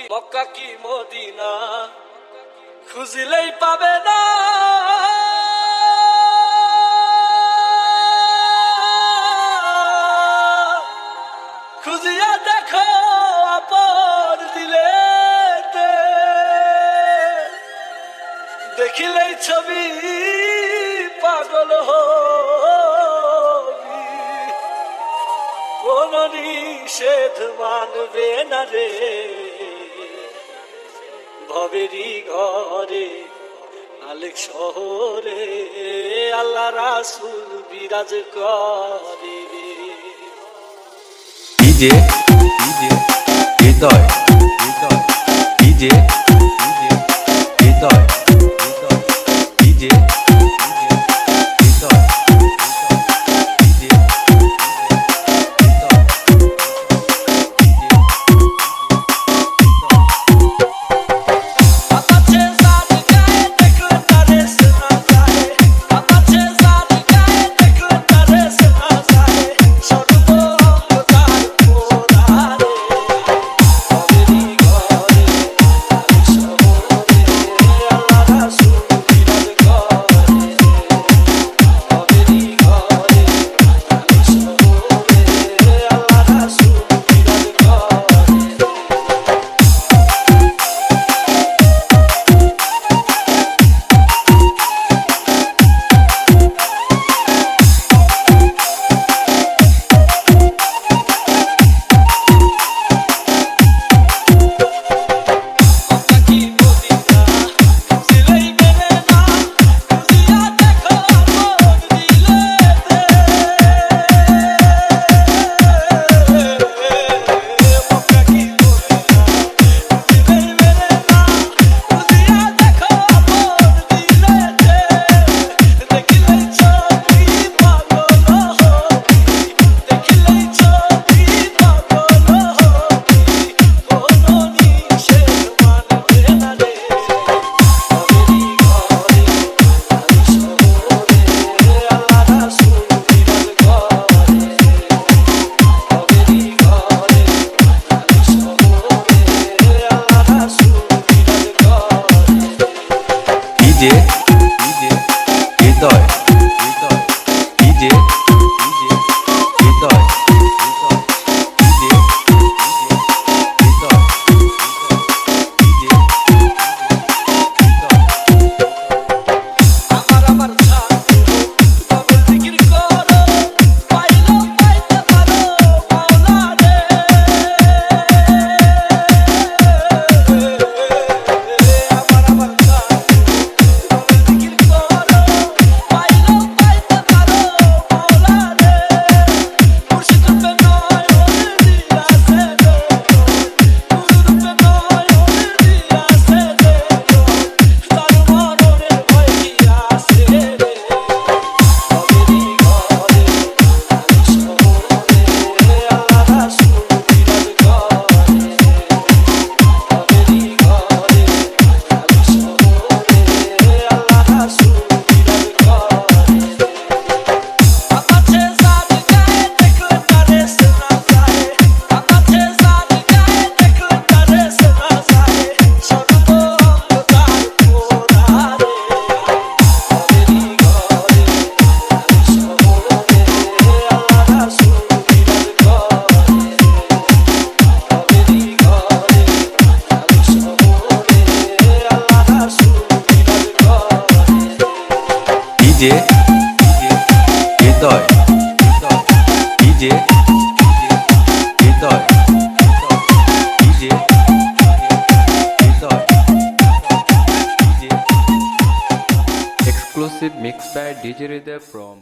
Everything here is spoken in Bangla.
মক্কা কি মদিনা খুঁজলেই পাবে না, খুঁজিয়া দেখো আপন দিলেতে, দেখিলেই ছবি পাগল হবি, কোন নিষেধ মানবে না রে। ভবেরি ঘরে আলেক শহরে আল্লাহ রাসূল বিরাজ করে রে। DJ DJ Hridoy Hridoy DJ DJ Hridoy Hridoy DJ DJ DJ Hridoy Hridoy DJ DJ Hridoy Hridoy DJ DJ হৃদয় আমার আমার তবে জিকির করো, পাইলো পাইতে পারো মাওলা রে। আমার আমার DJ DJ Hridoy Hridoy DJ DJ Hridoy DJ Hridoy DJ Exclusive mix by DJ Hriday from